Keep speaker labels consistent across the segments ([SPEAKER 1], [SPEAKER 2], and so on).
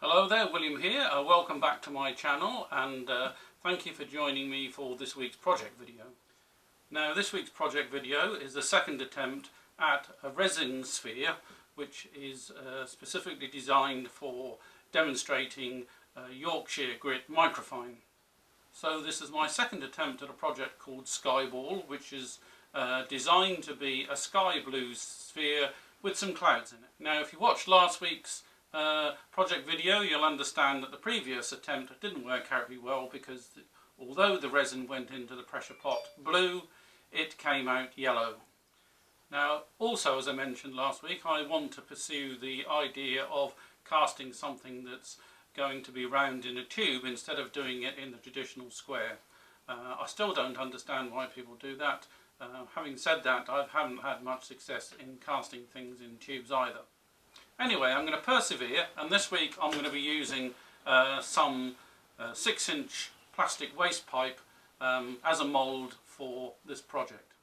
[SPEAKER 1] Hello there, William here. Welcome back to my channel, and thank you for joining me for this week's project video. Now, this week's project video is the second attempt at a resin sphere, which is specifically designed for demonstrating Yorkshire Grit Microfine. So this is my second attempt at a project called SkyBall, which is designed to be a sky blue sphere with some clouds in it. Now, if you watched last week's project video, you'll understand that the previous attempt didn't work out very well because although the resin went into the pressure pot blue, it came out yellow. Now, also, as I mentioned last week, I want to pursue the idea of casting something that's going to be round in a tube instead of doing it in the traditional square. I still don't understand why people do that. Having said that, I haven't had much success in casting things in tubes either. Anyway, I'm going to persevere, and this week I'm going to be using some 6-inch plastic waste pipe as a mould for this project.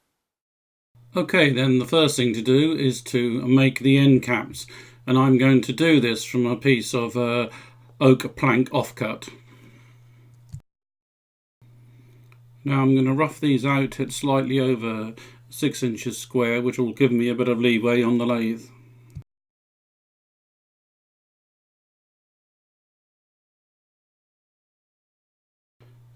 [SPEAKER 1] Okay, then the first thing to do is to make the end caps, and I'm going to do this from a piece of oak plank offcut. Now I'm going to rough these out at slightly over 6 inches square, which will give me a bit of leeway on the lathe.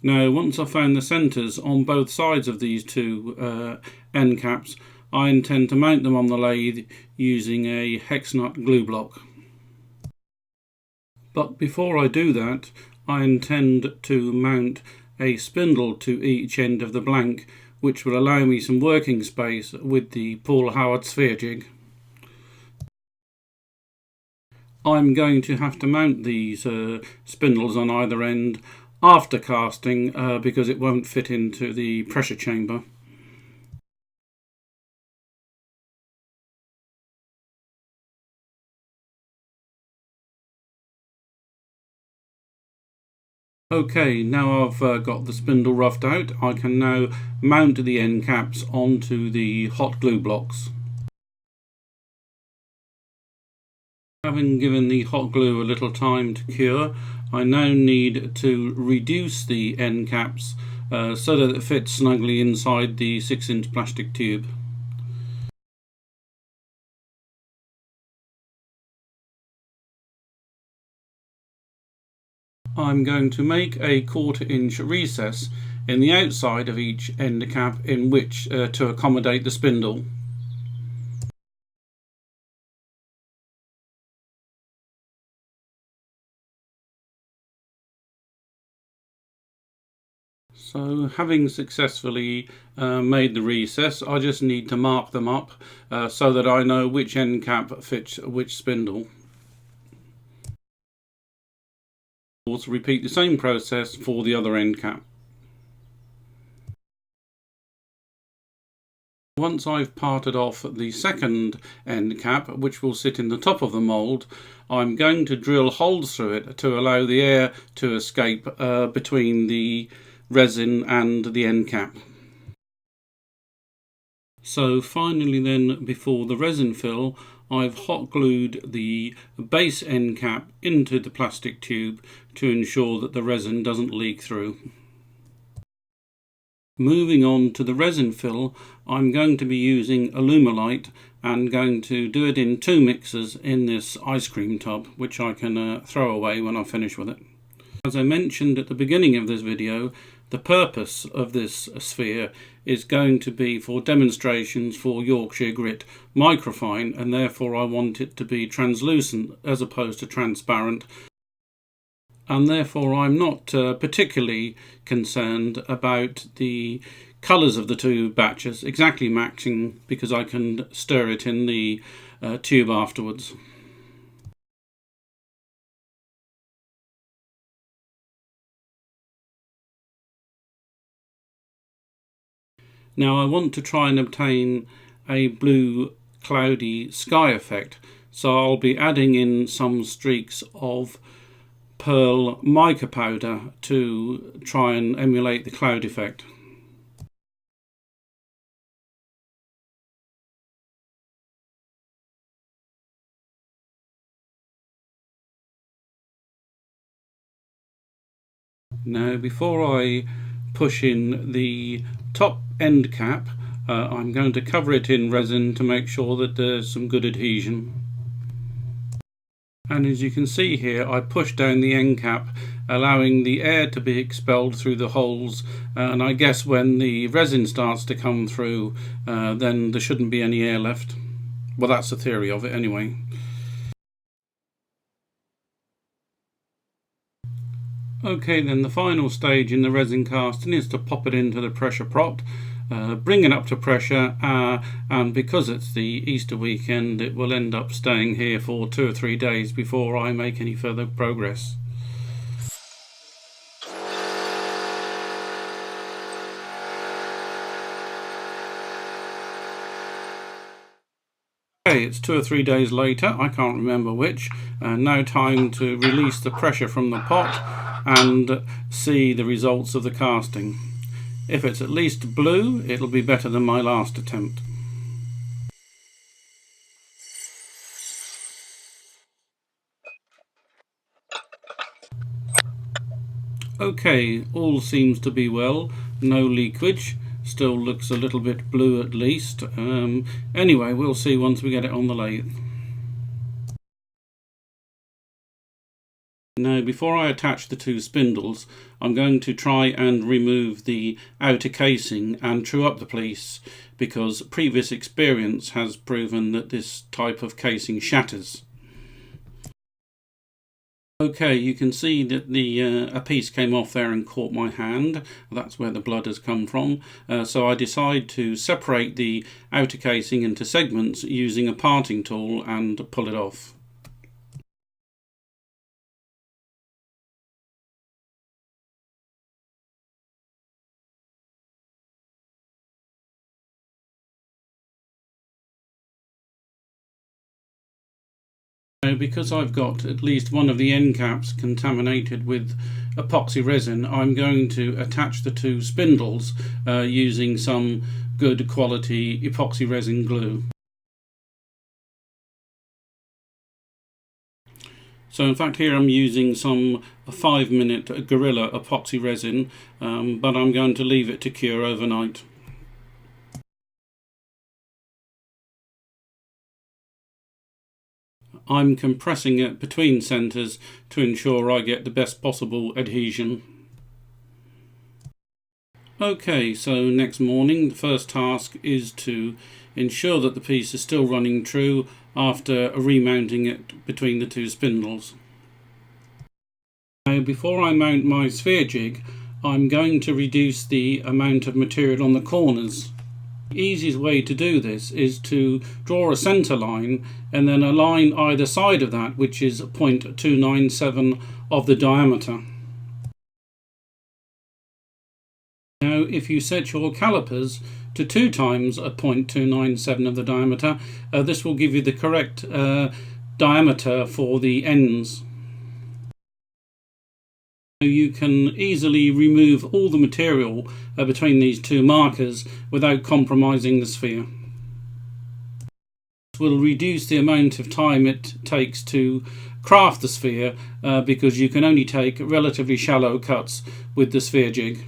[SPEAKER 1] Now, once I've found the centres on both sides of these two end caps, I intend to mount them on the lathe using a hex nut glue block. But before I do that, I intend to mount a spindle to each end of the blank, which will allow me some working space with the Paul Howard sphere jig. I'm going to have to mount these spindles on either end after casting because it won't fit into the pressure chamber. Okay, now I've got the spindle roughed out, I can now mount the end caps onto the hot glue blocks. Having given the hot glue a little time to cure, I now need to reduce the end caps so that it fits snugly inside the 6-inch plastic tube. I'm going to make a 1/4 inch recess in the outside of each end cap in which to accommodate the spindle. So, having successfully made the recess, I just need to mark them up so that I know which end cap fits which spindle. Also repeat the same process for the other end cap. Once I've parted off the second end cap, which will sit in the top of the mould, I'm going to drill holes through it to allow the air to escape between the resin and the end cap. So finally then, before the resin fill, I've hot glued the base end cap into the plastic tube to ensure that the resin doesn't leak through. Moving on to the resin fill, I'm going to be using Alumilite and going to do it in 2 mixers in this ice cream tub, which I can throw away when I finish with it. As I mentioned at the beginning of this video, the purpose of this sphere is going to be for demonstrations for Yorkshire Grit Microfine, and therefore I want it to be translucent as opposed to transparent. And therefore I'm not particularly concerned about the colours of the two batches exactly matching, because I can stir it in the tube afterwards. Now I want to try and obtain a blue cloudy sky effect, so I'll be adding in some streaks of pearl mica powder to try and emulate the cloud effect. Now before I push in the top end cap, I'm going to cover it in resin to make sure that there's some good adhesion. And as you can see here, I push down the end cap, allowing the air to be expelled through the holes, and I guess when the resin starts to come through, then there shouldn't be any air left. Well, that's the theory of it anyway. Okay, then the final stage in the resin casting is to pop it into the pressure pot, bring it up to pressure, and because it's the Easter weekend, it will end up staying here for 2 or 3 days before I make any further progress. Okay, it's 2 or 3 days later, I can't remember which, now time to release the pressure from the pot and see the results of the casting. If it's at least blue, it'll be better than my last attempt. Okay, all seems to be well, no leakage, still looks a little bit blue at least. Anyway, we'll see once we get it on the lathe. Now before I attach the 2 spindles, I'm going to try and remove the outer casing and true up the piece, because previous experience has proven that this type of casing shatters. Okay, you can see that a piece came off there and caught my hand. That's where the blood has come from. So I decide to separate the outer casing into segments using a parting tool and pull it off. Because I've got at least one of the end caps contaminated with epoxy resin, I'm going to attach the 2 spindles using some good quality epoxy resin glue. So in fact here I'm using some 5-minute Gorilla epoxy resin, but I'm going to leave it to cure overnight. I'm compressing it between centres to ensure I get the best possible adhesion. Okay, so next morning the first task is to ensure that the piece is still running true after remounting it between the 2 spindles. Now before I mount my sphere jig, I'm going to reduce the amount of material on the corners. The easiest way to do this is to draw a centre line and then a line either side of that, which is 0.297 of the diameter. Now if you set your calipers to 2 times 0.297 of the diameter, this will give you the correct diameter for the ends. You can easily remove all the material between these 2 markers without compromising the sphere. This will reduce the amount of time it takes to craft the sphere because you can only take relatively shallow cuts with the sphere jig.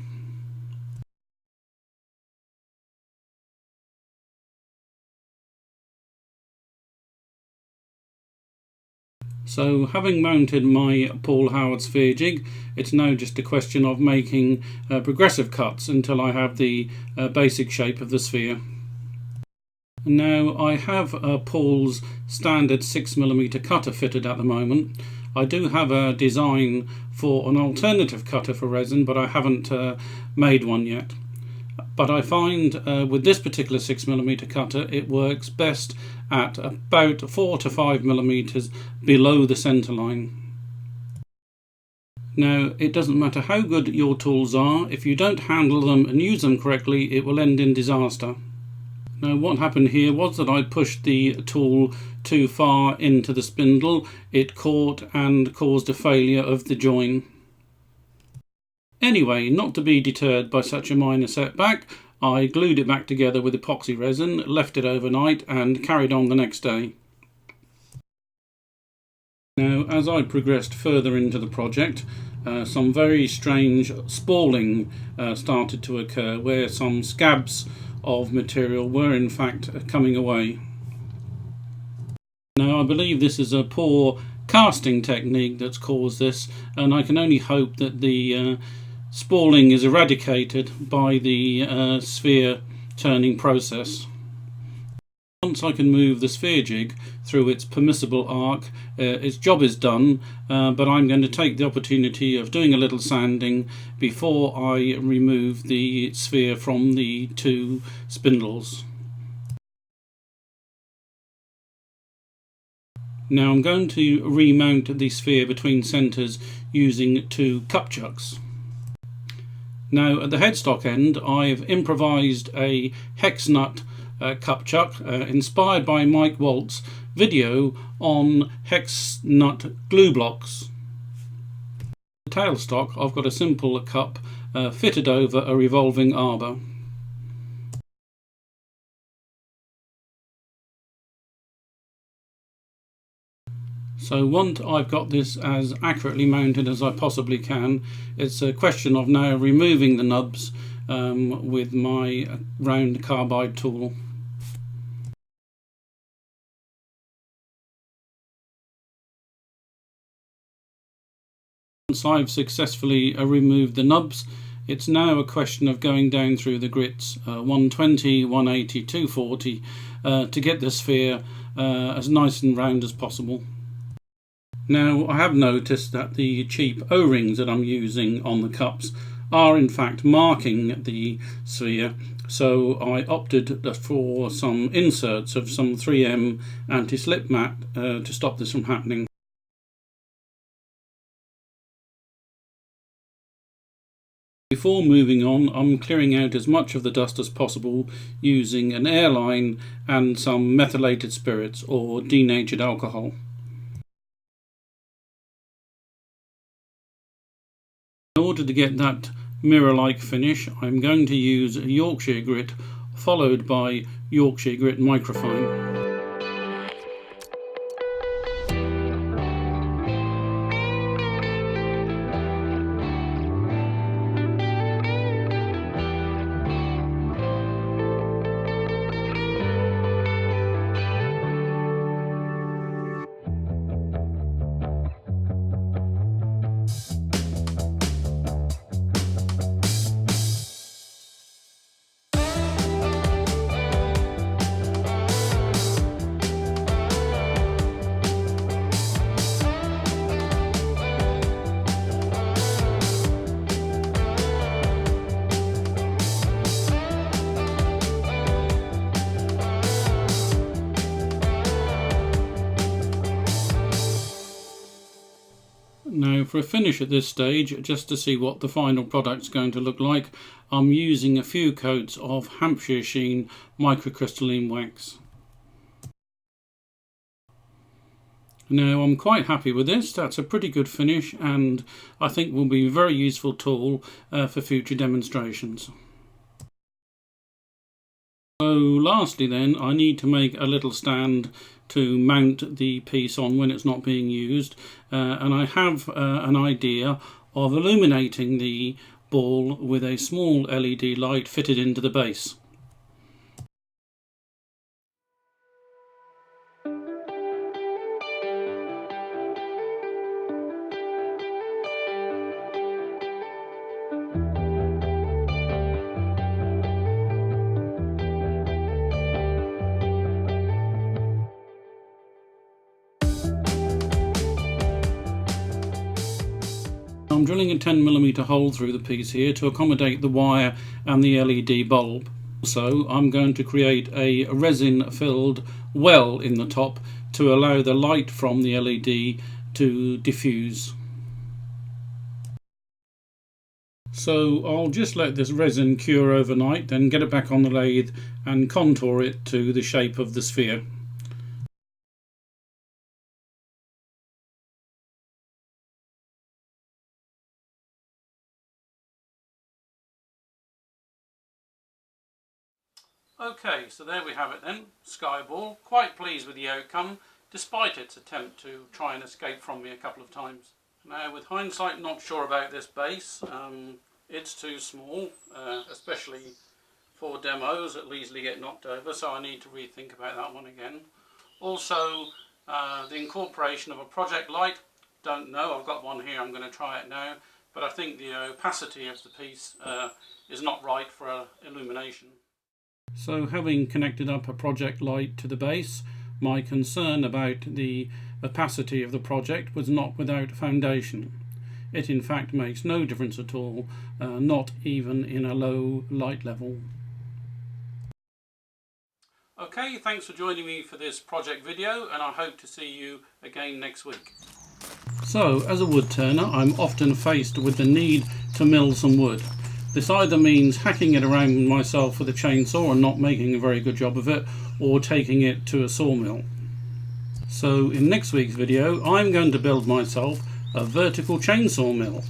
[SPEAKER 1] So having mounted my Paul Howard sphere jig, it's now just a question of making progressive cuts until I have the basic shape of the sphere. Now I have Paul's standard 6mm cutter fitted at the moment. I do have a design for an alternative cutter for resin, but I haven't made one yet. But I find with this particular 6mm cutter it works best at about 4 to 5mm below the centre line. Now it doesn't matter how good your tools are, if you don't handle them and use them correctly it will end in disaster. Now what happened here was that I pushed the tool too far into the spindle, it caught and caused a failure of the join. Anyway, not to be deterred by such a minor setback, I glued it back together with epoxy resin, left it overnight and carried on the next day. Now as I progressed further into the project, some very strange spalling started to occur, where some scabs of material were in fact coming away. Now I believe this is a poor casting technique that's caused this, and I can only hope that the spalling is eradicated by the sphere turning process. Once I can move the sphere jig through its permissible arc, its job is done, but I'm going to take the opportunity of doing a little sanding before I remove the sphere from the two spindles. Now I'm going to remount the sphere between centres using two cup chucks. Now at the headstock end I've improvised a hex nut cup chuck inspired by Mike Walt's video on hex nut glue blocks. The tailstock I've got a simple cup fitted over a revolving arbor. So once I've got this as accurately mounted as I possibly can, it's a question of now removing the nubs with my round carbide tool. Once I've successfully removed the nubs, it's now a question of going down through the grits 120, 180, 240 to get the sphere as nice and round as possible. Now I have noticed that the cheap O-rings that I'm using on the cups are in fact marking the sphere, so I opted for some inserts of some 3M anti-slip mat to stop this from happening. Before moving on, I'm clearing out as much of the dust as possible using an airline and some methylated spirits or denatured alcohol. In order to get that mirror-like finish, I'm going to use Yorkshire Grit followed by Yorkshire Grit Microfine. Now for a finish at this stage, just to see what the final product's going to look like, I'm using a few coats of Hampshire Sheen Microcrystalline Wax. Now I'm quite happy with this. That's a pretty good finish and I think will be a very useful tool for future demonstrations. So lastly then, I need to make a little stand to mount the piece on when it's not being used, and I have an idea of illuminating the ball with a small LED light fitted into the base. I'm drilling a 10mm hole through the piece here to accommodate the wire and the LED bulb. Also, I'm going to create a resin filled well in the top to allow the light from the LED to diffuse. So I'll just let this resin cure overnight, then get it back on the lathe and contour it to the shape of the sphere. Okay, so there we have it then, SkyBall. Quite pleased with the outcome, despite its attempt to try and escape from me a couple of times. Now with hindsight, not sure about this base. It's too small, especially for demos. It'll easily get knocked over, so I need to rethink about that one again. Also, the incorporation of a project light, don't know. I've got one here, I'm going to try it now, but I think the opacity of the piece is not right for illumination. So having connected up a project light to the base, my concern about the opacity of the project was not without foundation. It in fact makes no difference at all, not even in a low light level. Okay, thanks for joining me for this project video, and I hope to see you again next week. So, as a wood turner, I'm often faced with the need to mill some wood. This either means hacking it around myself with a chainsaw and not making a very good job of it, or taking it to a sawmill. So in next week's video, I'm going to build myself a vertical chainsaw mill.